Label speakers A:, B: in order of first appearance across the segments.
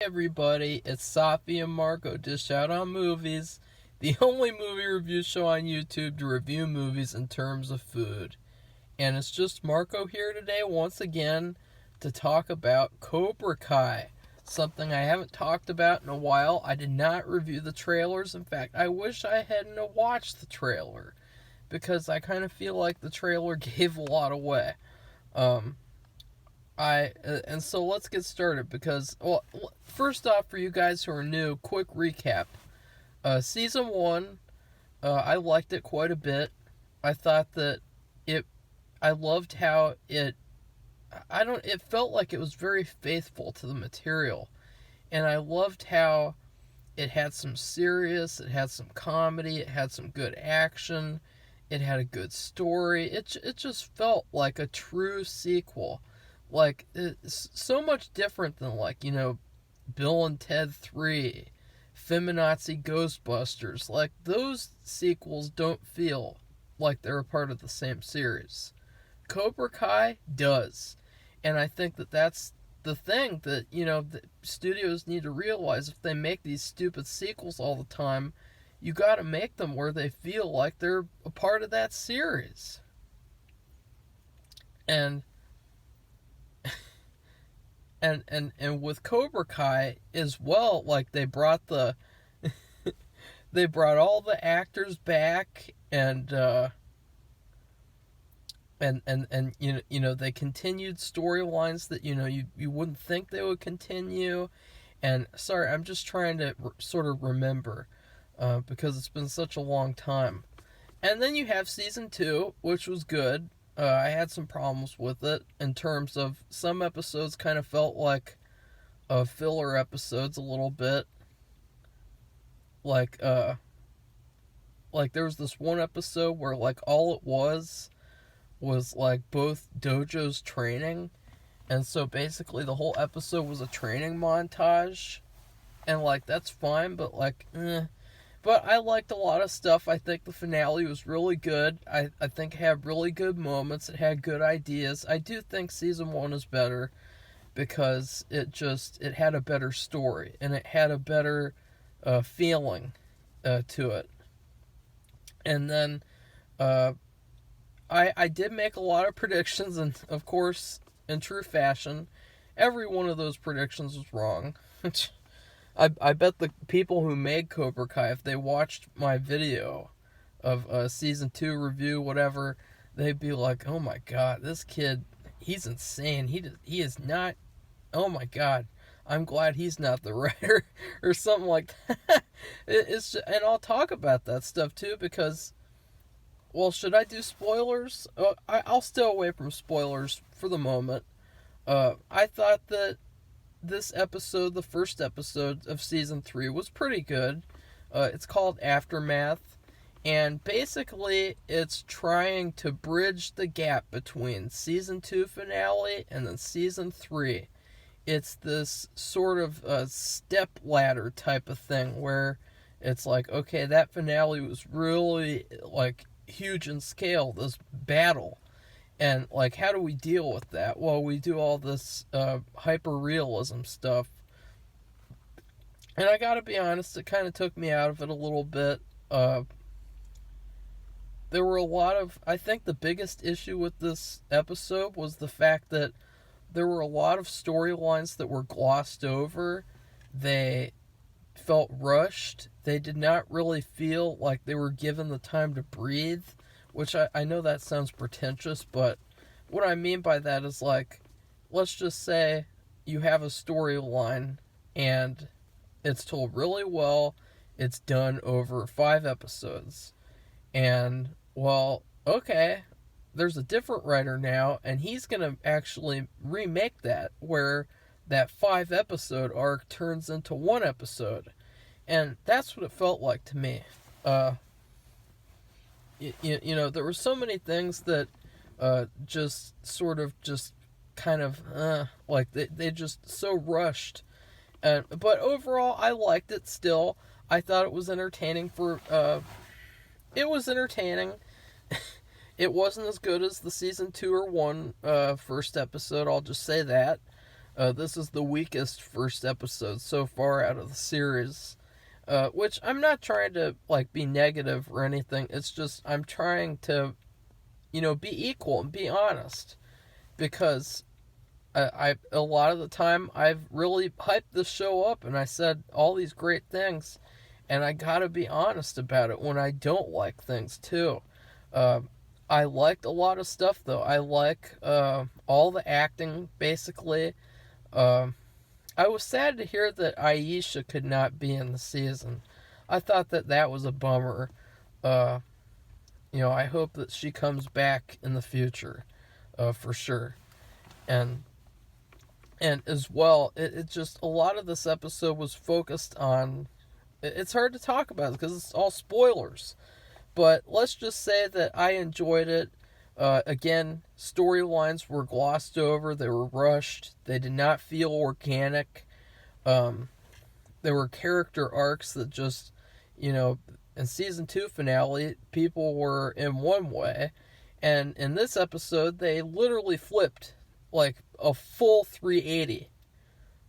A: everybody, it's Safi and Marco Dish Out on Movies, the only movie review show on YouTube to review movies in terms of food. And it's just Marco here today once again to talk about Cobra Kai, something I haven't talked about in a while. I did not review the trailers. In fact, I wish I hadn't watched the trailer because I kind of feel like the trailer gave a lot away. And so let's get started because, well, first off, for you guys who are new, quick recap. Season 1, I liked it quite a bit. I thought that I loved how it felt like it was very faithful to the material. And I loved how it had some serious, it had some comedy, it had some good action, it had a good story. It just felt like a true sequel. Like, it's so much different than, like, Bill and Ted 3, Feminazi Ghostbusters. Like, those sequels don't feel like they're a part of the same series. Cobra Kai does. And I think that that's the thing that, the studios need to realize. If they make these stupid sequels all the time, you gotta make them where they feel like they're a part of that series. And with Cobra Kai as well, like, they brought they brought all the actors back, and they continued storylines that you wouldn't think they would continue. And sorry, I'm just trying to sort of remember because it's been such a long time. And then you have season 2, which was good. I had some problems with it in terms of some episodes kind of felt like filler episodes a little bit. Like there was this one episode where, like, all it was like both dojos training, and so basically the whole episode was a training montage, and, like, that's fine, but, like, But I liked a lot of stuff. I think the finale was really good. I think it had really good moments. It had good ideas. I do think season 1 is better because it had a better story, and it had a better feeling to it. And then I did make a lot of predictions, and of course, in true fashion, every one of those predictions was wrong. I bet the people who made Cobra Kai, if they watched my video of season 2 review, whatever, they'd be like, "Oh my god, this kid, he's insane. He is not. Oh my god, I'm glad he's not the writer," or something like that. And I'll talk about that stuff too because, well, should I do spoilers? I'll stay away from spoilers for the moment. I thought that this episode, the first episode of season 3, was pretty good. It's called Aftermath, and basically it's trying to bridge the gap between season 2 finale and then season 3. It's this sort of step ladder type of thing where it's like, okay, that finale was really, like, huge in scale, this battle. And, like, how do we deal with that? Well, we do all this hyper-realism stuff. And I gotta be honest, it kind of took me out of it a little bit. There were a lot of... I think the biggest issue with this episode was the fact that there were a lot of storylines that were glossed over. They felt rushed. They did not really feel like they were given the time to breathe. Which I know that sounds pretentious, but what I mean by that is, like, let's just say you have a storyline and it's told really well. It's done over 5 episodes. And, well, okay, there's a different writer now, and he's going to actually remake that, where that 5-episode arc turns into 1 episode. And that's what it felt like to me. There were so many things that just kind of like they just so rushed. But overall, I liked it still. I thought it was entertaining it was entertaining. It wasn't as good as the season 2 or 1 first episode, I'll just say that. This is the weakest first episode so far out of the series. Which I'm not trying to like be negative or anything. It's just I'm trying to, be equal and be honest, because I a lot of the time I've really hyped this show up and I said all these great things, and I gotta be honest about it when I don't like things too. Uh, I liked a lot of stuff though. I like all the acting basically. Uh, I was sad to hear that Aisha could not be in the season. I thought that was a bummer. Uh, I hope that she comes back in the future, for sure. And as well, it just a lot of this episode was focused on. It's hard to talk about because it's all spoilers, but let's just say that I enjoyed it. Again, storylines were glossed over. They were rushed. They did not feel organic. There were character arcs that just, in season 2 finale, people were in one way, and in this episode, they literally flipped like a full 380.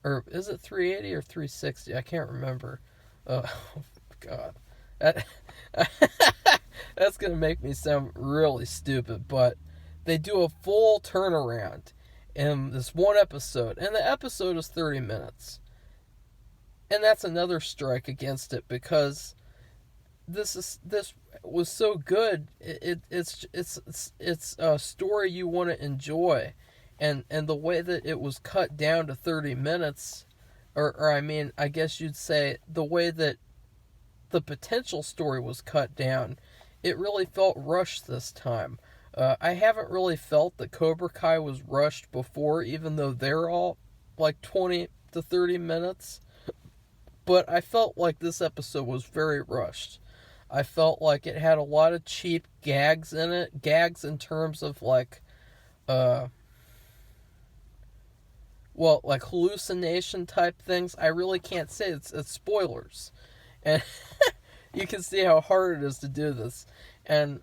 A: Or is it 380 or 360? I can't remember. Oh, God. That's going to make me sound really stupid, but they do a full turnaround in this one episode, and the episode is 30 minutes. And that's another strike against it, because this was so good. It's a story you want to enjoy, and the way that it was cut down to 30 minutes, or I mean, I guess you'd say the way that the potential story was cut down, it really felt rushed this time. I haven't really felt that Cobra Kai was rushed before, even though they're all like 20 to 30 minutes. But I felt like this episode was very rushed. I felt like it had a lot of cheap gags in it. Gags in terms of like, like hallucination type things. I really can't say it's spoilers. And you can see how hard it is to do this. And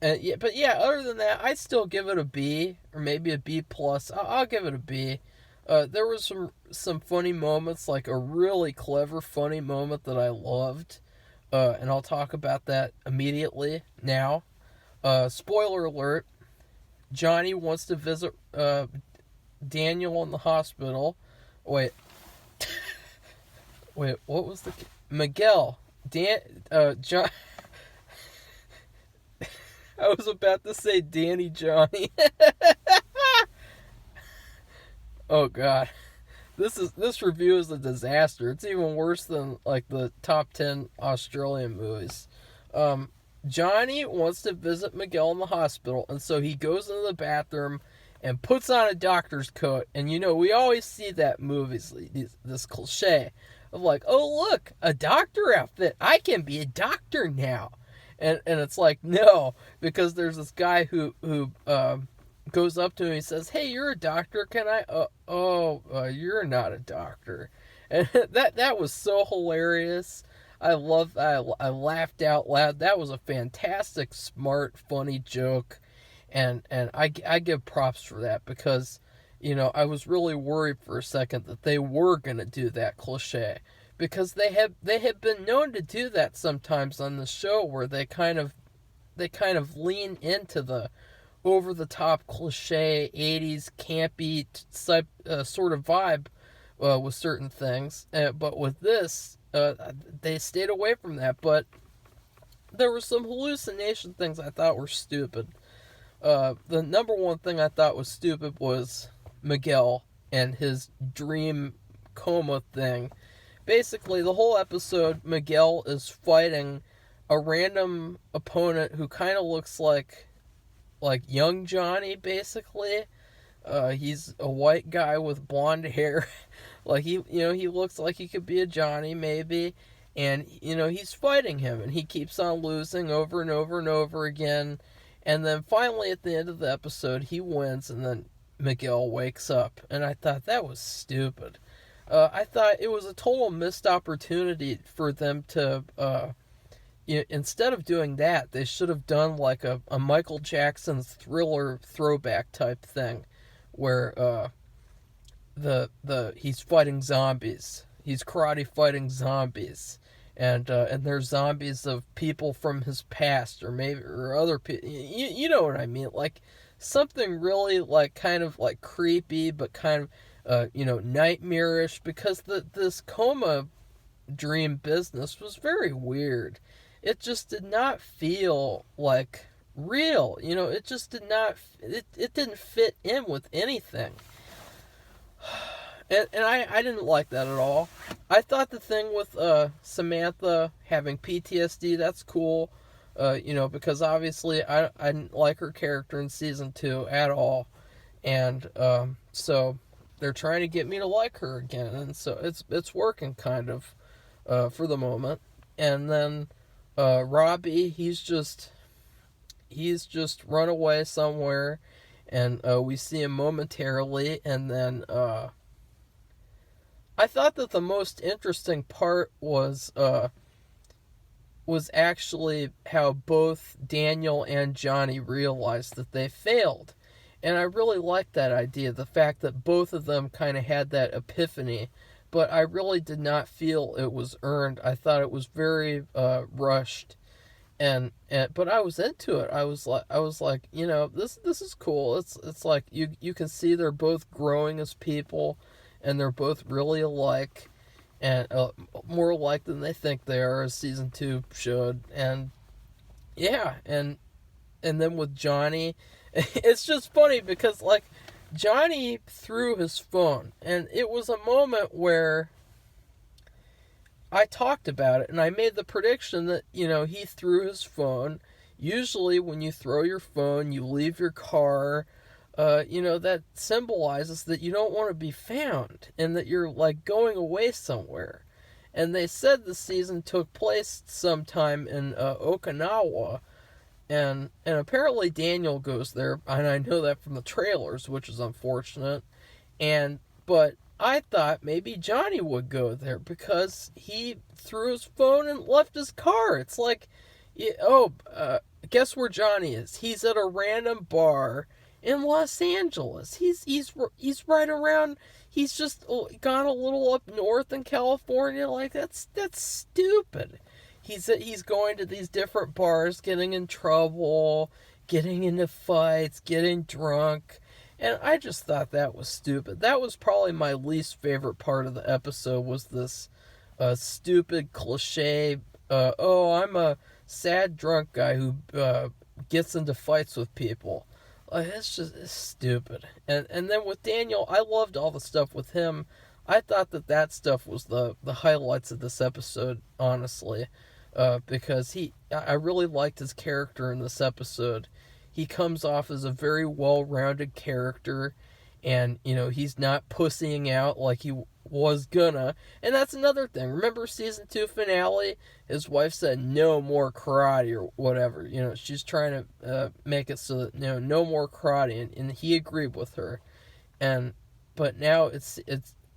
A: yeah, but yeah, other than that, I'd still give it a B, or maybe a B plus. I'll give it a B. There was some funny moments, like a really clever funny moment that I loved, and I'll talk about that immediately now. Spoiler alert: Johnny wants to visit Daniel in the hospital. Wait, what was the Miguel? John. I was about to say Danny Johnny. Oh God, this review is a disaster. It's even worse than like the top 10 Australian movies. Johnny wants to visit Miguel in the hospital, and so he goes into the bathroom and puts on a doctor's coat. And we always see that in movies, this cliche of like, oh look, a doctor outfit. I can be a doctor now. And it's like, no, because there's this guy who goes up to him and he says, hey, you're a doctor, can I you're not a doctor. And that was so hilarious. I laughed out loud. That was a fantastic, smart, funny joke, and I give props for that, because I was really worried for a second that they were gonna do that cliche, because they have been known to do that sometimes on the show, where they kind of lean into the over the top cliche 80s campy sort of vibe with certain things, but with this they stayed away from that. But there were some hallucination things I thought were stupid. The number one thing I thought was stupid was Miguel and his dream coma thing. Basically, the whole episode, Miguel is fighting a random opponent who kind of looks like young Johnny, basically. He's a white guy with blonde hair. Like, he looks like he could be a Johnny, maybe. And, he's fighting him, and he keeps on losing over and over and over again. And then finally, at the end of the episode, he wins, and then Miguel wakes up. And I thought that was stupid. I thought it was a total missed opportunity for them to, instead of doing that, they should have done like a Michael Jackson's Thriller throwback type thing, where he's fighting zombies. He's karate fighting zombies, and there's zombies of people from his past, or maybe or other people. You know what I mean? Like something really like kind of like creepy, but kind of nightmarish, because this coma dream business was very weird. It just did not feel like real. It just did not. It didn't fit in with anything. And I didn't like that at all. I thought the thing with Samantha having PTSD, that's cool. Because obviously I didn't like her character in season 2 at all. And so they're trying to get me to like her again. And so it's working kind of for the moment. And then Robbie, he's just run away somewhere. And we see him momentarily. And then I thought that the most interesting part was actually how both Daniel and Johnny realized that they failed. And I really liked that idea, the fact that both of them kind of had that epiphany, but I really did not feel it was earned. I thought it was very rushed, and but I was into it. I was like, this is cool. It's like you can see they're both growing as people, and they're both really alike, and more alike than they think they are, as season 2 showed. And yeah, and then with Johnny, it's just funny because like Johnny threw his phone, and it was a moment where I talked about it, and I made the prediction that he threw his phone. Usually when you throw your phone, you leave your car. That symbolizes that you don't want to be found, and that you're like going away somewhere. And they said the season took place sometime in Okinawa, and apparently Daniel goes there, and I know that from the trailers, which is unfortunate. But I thought maybe Johnny would go there because he threw his phone and left his car. It's like, guess where Johnny is? He's at a random bar in Los Angeles. He's right around. He's just gone a little up north in California. Like that's stupid. He's going to these different bars, getting in trouble, getting into fights, getting drunk, and I just thought that was stupid. That was probably my least favorite part of the episode, was this stupid cliche. I'm a sad drunk guy who gets into fights with people. It's stupid. And then with Daniel, I loved all the stuff with him. I thought that stuff was the highlights of this episode, honestly, because I really liked his character in this episode. He comes off as a very well-rounded character, and he's not pussying out like he was gonna. And that's another thing. Remember season 2 finale? His wife said no more karate or whatever. She's trying to make it so that no more karate, and he agreed with her. But now it's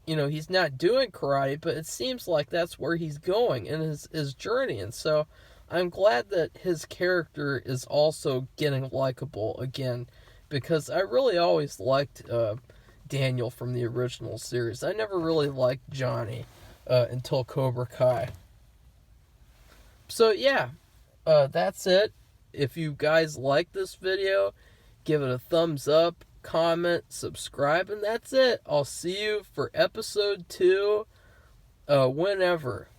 A: he's not doing karate, but it seems like that's where he's going in his journey. And so I'm glad that his character is also getting likable again, because I really always liked Daniel from the original series. I never really liked Johnny until Cobra Kai. So yeah, that's it. If you guys like this video, give it a thumbs up, comment, subscribe, and that's it. I'll see you for episode 2 whenever.